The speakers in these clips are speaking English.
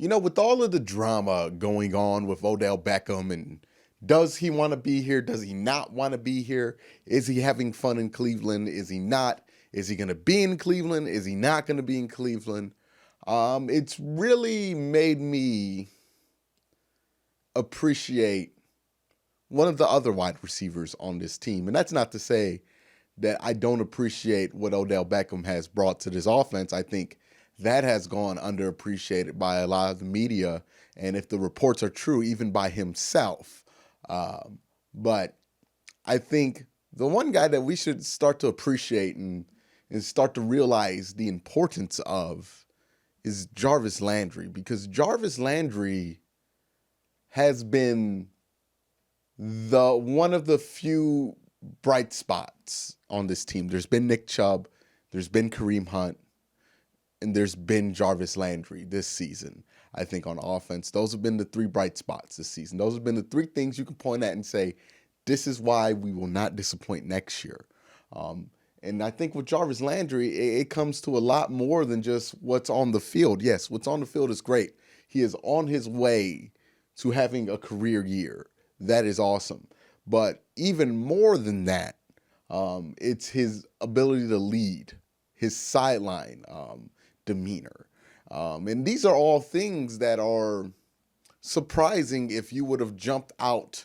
With all of the drama going on with Odell Beckham and does he want to be here? Does he not want to be here? Is he having fun in Cleveland? Is he not? Is he going to be in Cleveland? Is he not going to be in Cleveland? It's really made me appreciate one of the other wide receivers on this team. And that's not to say that I don't appreciate what Odell Beckham has brought to this offense. I think that has gone underappreciated by a lot of the media, and if the reports are true, even by himself. But I think the one guy that we should start to appreciate and start to realize the importance of is Jarvis Landry, because Jarvis Landry has been the one of the few bright spots on this team. There's been Nick Chubb, there's been Kareem Hunt, and there's been Jarvis Landry this season. I think on offense, those have been the three bright spots this season. Those have been the three things you can point at and say, this is why we will not disappoint next year. And I think with Jarvis Landry, it comes to a lot more than just what's on the field. Yes, what's on the field is great. He is on his way to having a career year. That is awesome. But even more than that, it's his ability to lead, his sideline demeanor. And these are all things that are surprising if you would have jumped out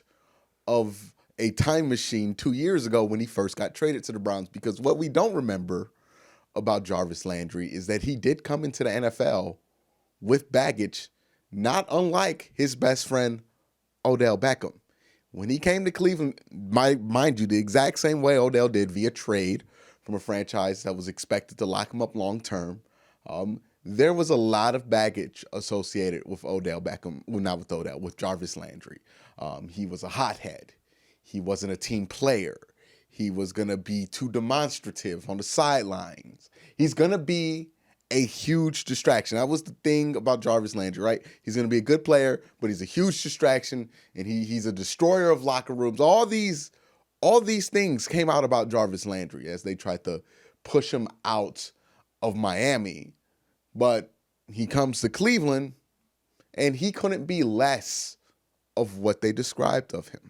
of a time machine 2 years ago when he first got traded to the Browns. Because what we don't remember about Jarvis Landry is that he did come into the NFL with baggage, not unlike his best friend, Odell Beckham. When he came to Cleveland, mind you, the exact same way Odell did via trade from a franchise that was expected to lock him up long term, there was a lot of baggage associated with Odell Beckham. Well, not with Odell, with Jarvis Landry. He was a hothead. He wasn't a team player. He was going to be too demonstrative on the sidelines. He's going to be a huge distraction. That was the thing about Jarvis Landry, right? He's going to be a good player, but he's a huge distraction, and he's a destroyer of locker rooms. All these things came out about Jarvis Landry as they tried to push him out of Miami. But he comes to Cleveland, and he couldn't be less of what they described of him,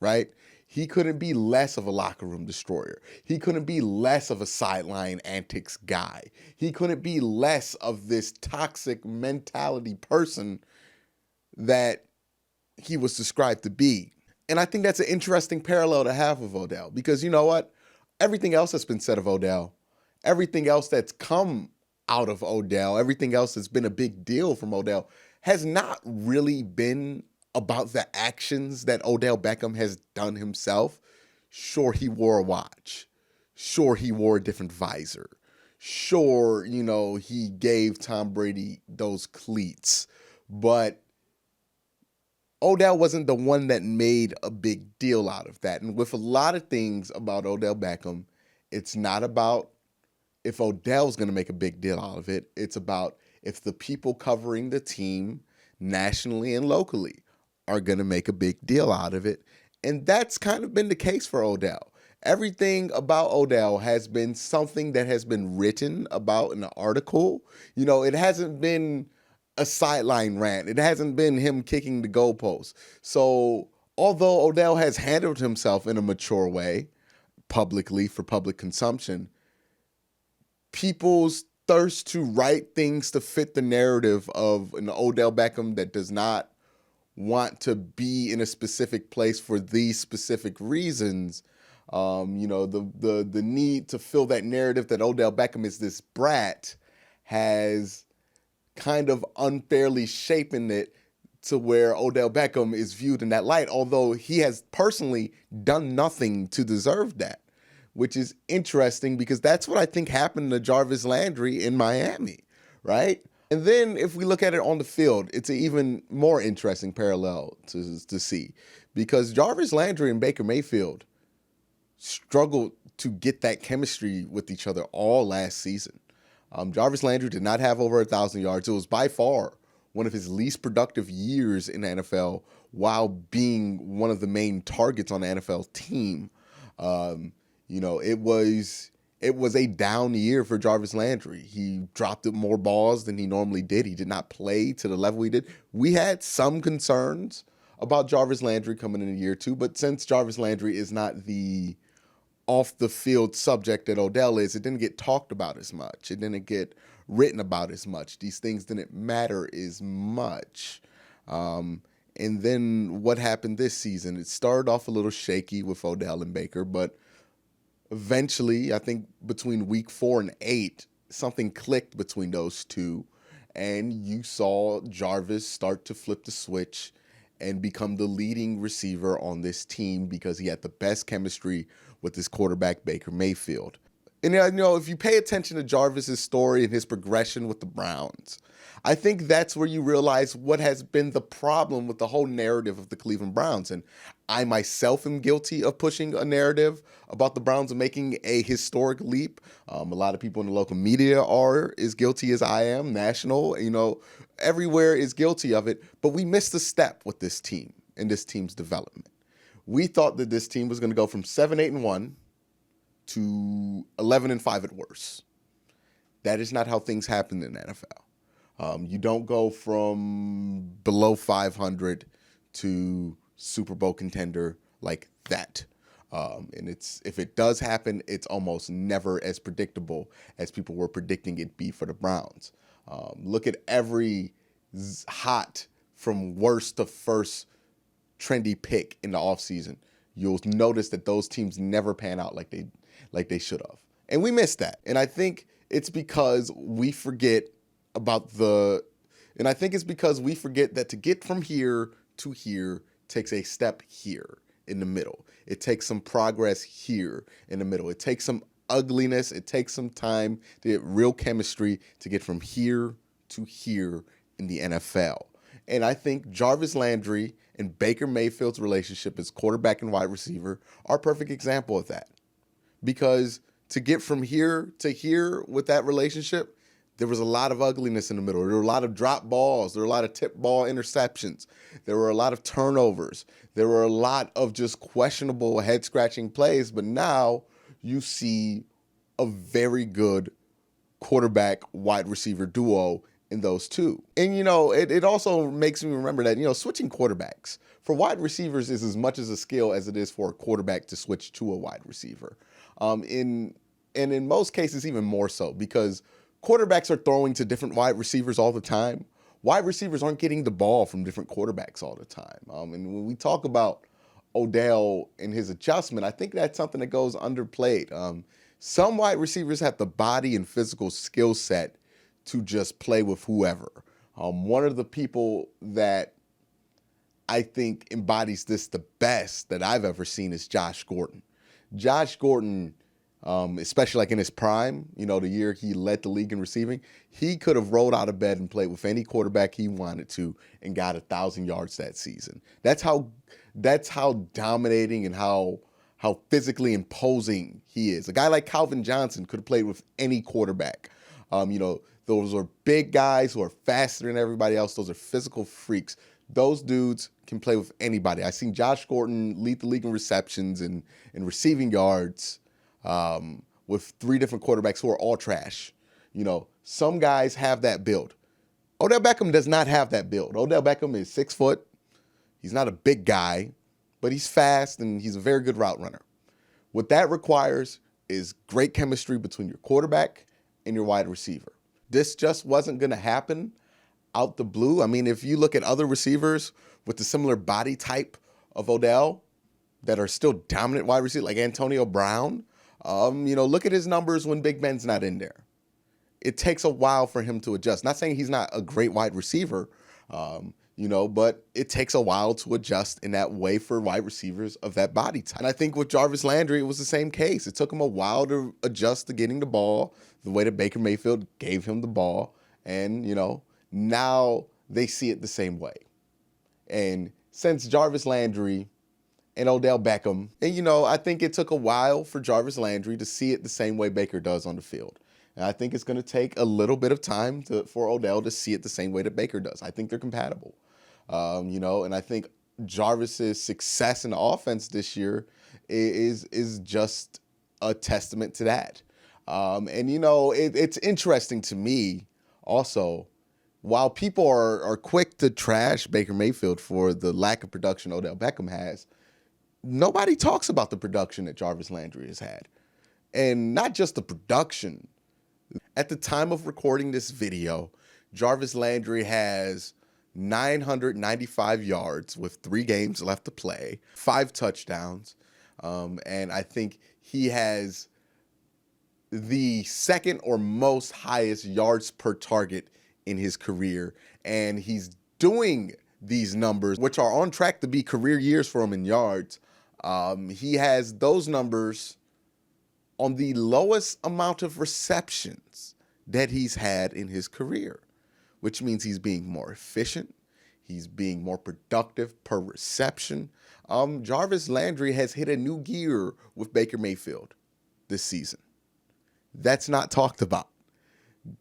right? He couldn't be less of a locker room destroyer. He couldn't be less of a sideline antics guy. He couldn't be less of this toxic mentality person that he was described to be. And I think that's an interesting parallel to have with Odell, because you know what? Everything else that's been said of Odell, everything else that's come out of Odell, everything else that's been a big deal from Odell has not really been about the actions that Odell Beckham has done himself. Sure, he wore a watch. Sure, he wore a different visor. Sure, he gave Tom Brady those cleats. But Odell wasn't the one that made a big deal out of that. And with a lot of things about Odell Beckham, it's not about if Odell's going to make a big deal out of it. It's about if the people covering the team nationally and locally are going to make a big deal out of it. And that's kind of been the case for Odell. Everything about Odell has been something that has been written about in an article. It hasn't been a sideline rant. It hasn't been him kicking the goalposts. So although Odell has handled himself in a mature way publicly for public consumption, people's thirst to write things to fit the narrative of an Odell Beckham that does not want to be in a specific place for these specific reasons, the need to fill that narrative that Odell Beckham is this brat has kind of unfairly shaping it to where Odell Beckham is viewed in that light, although he has personally done nothing to deserve that, which is interesting because that's what I think happened to Jarvis Landry in Miami, right? And then if we look at it on the field, it's an even more interesting parallel to see, because Jarvis Landry and Baker Mayfield struggled to get that chemistry with each other all last season. Jarvis Landry did not have over 1,000 yards. It was by far one of his least productive years in the NFL while being one of the main targets on the NFL team. It it was a down year for Jarvis Landry. He dropped more balls than he normally did. He did not play to the level he did. We had some concerns about Jarvis Landry coming in year two, but since Jarvis Landry is not the off the field subject that Odell is, it didn't get talked about as much. It didn't get written about as much. These things didn't matter as much. And then what happened this season? It started off a little shaky with Odell and Baker, but eventually, I think between week 4 and 8, something clicked between those two, and you saw Jarvis start to flip the switch and become the leading receiver on this team because he had the best chemistry with his quarterback, Baker Mayfield. And if you pay attention to Jarvis's story and his progression with the Browns, I think that's where you realize what has been the problem with the whole narrative of the Cleveland Browns. And I myself am guilty of pushing a narrative about the Browns making a historic leap. A lot of people in the local media are as guilty as I am. National, everywhere is guilty of it. But we missed a step with this team and this team's development. We thought that this team was going to go from 7-8-1 to 11-5 at worst. That is not how things happen in the NFL. You don't go from below 500 to Super Bowl contender like that. And if it does happen, it's almost never as predictable as people were predicting it be for the Browns. Look at every hot from worst to first trendy pick in the offseason. You'll notice that those teams never pan out like they should have. And we missed that. And I think it's because we forget that to get from here to here takes a step here in the middle. It takes some progress here in the middle. It takes some ugliness. It takes some time to get real chemistry to get from here to here in the NFL. And I think Jarvis Landry and Baker Mayfield's relationship as quarterback and wide receiver are a perfect example of that. Because to get from here to here with that relationship, there was a lot of ugliness in the middle. There were a lot of drop balls. There were a lot of tip ball interceptions. There were a lot of turnovers. There were a lot of just questionable head-scratching plays. But now you see a very good quarterback-wide receiver duo in those two. And, it also makes me remember that, switching quarterbacks for wide receivers is as much as a skill as it is for a quarterback to switch to a wide receiver. In most cases, even more so, because quarterbacks are throwing to different wide receivers all the time. Wide receivers aren't getting the ball from different quarterbacks all the time. And when we talk about Odell and his adjustment, I think that's something that goes underplayed. Some wide receivers have the body and physical skill set to just play with whoever. One of the people that I think embodies this the best that I've ever seen is Josh Gordon. Josh Gordon, especially like in his prime, the year he led the league in receiving, he could have rolled out of bed and played with any quarterback he wanted to and got 1,000 yards that season. That's how dominating and how physically imposing he is. A guy like Calvin Johnson could have played with any quarterback. Those are big guys who are faster than everybody else. Those are physical freaks. Those dudes can play with anybody. I've seen Josh Gordon lead the league in receptions and receiving yards with 3 different quarterbacks who are all trash. Some guys have that build. Odell Beckham does not have that build. Odell Beckham is 6 foot. He's not a big guy, but he's fast and he's a very good route runner. What that requires is great chemistry between your quarterback and your wide receiver. This just wasn't going to happen out the blue. I mean, if you look at other receivers with the similar body type of Odell that are still dominant wide receivers, like Antonio Brown, look at his numbers when Big Ben's not in there. It takes a while for him to adjust. Not saying he's not a great wide receiver, but it takes a while to adjust in that way for wide receivers of that body type. And I think with Jarvis Landry, it was the same case. It took him a while to adjust to getting the ball the way that Baker Mayfield gave him the ball. And, now they see it the same way. And since Jarvis Landry and Odell Beckham, and, I think it took a while for Jarvis Landry to see it the same way Baker does on the field. And I think it's going to take a little bit of time for Odell to see it the same way that Baker does. I think they're compatible. And I think Jarvis's success in the offense this year is just a testament to that. And, you know, it's interesting to me also, while people are quick to trash Baker Mayfield for the lack of production Odell Beckham has, nobody talks about the production that Jarvis Landry has had. And not just the production. At the time of recording this video, Jarvis Landry has 995 yards with 3 games left to play, 5 touchdowns, and I think he has the second or most highest yards per target in his career, and he's doing these numbers, which are on track to be career years for him in yards. He has those numbers on the lowest amount of receptions that he's had in his career, which means he's being more efficient. He's being more productive per reception. Jarvis Landry has hit a new gear with Baker Mayfield this season. That's not talked about.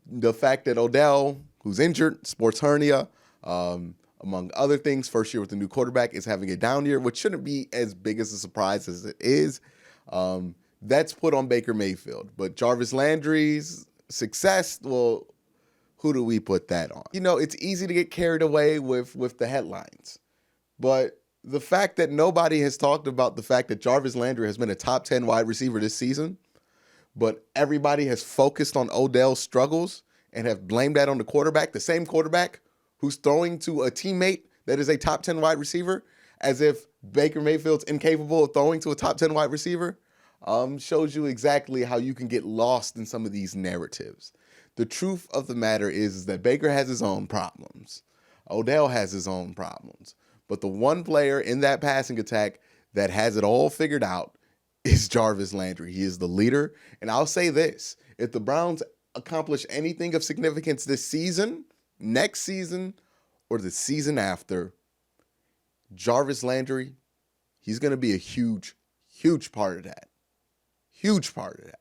The fact that Odell, who's injured, sports hernia, among other things, first year with a new quarterback, is having a down year, which shouldn't be as big as a surprise as it is. That's put on Baker Mayfield. But Jarvis Landry's success, well, who do we put that on? You know, it's easy to get carried away with the headlines. But the fact that nobody has talked about the fact that Jarvis Landry has been a top 10 wide receiver this season, but everybody has focused on Odell's struggles and have blamed that on the quarterback, the same quarterback who's throwing to a teammate that is a top 10 wide receiver, as if Baker Mayfield's incapable of throwing to a top 10 wide receiver, shows you exactly how you can get lost in some of these narratives. The truth of the matter is that Baker has his own problems. Odell has his own problems. But the one player in that passing attack that has it all figured out is Jarvis Landry. He is the leader. And I'll say this, if the Browns accomplish anything of significance this season, next season, or the season after, Jarvis Landry, he's going to be a huge, huge part of that. Huge part of that.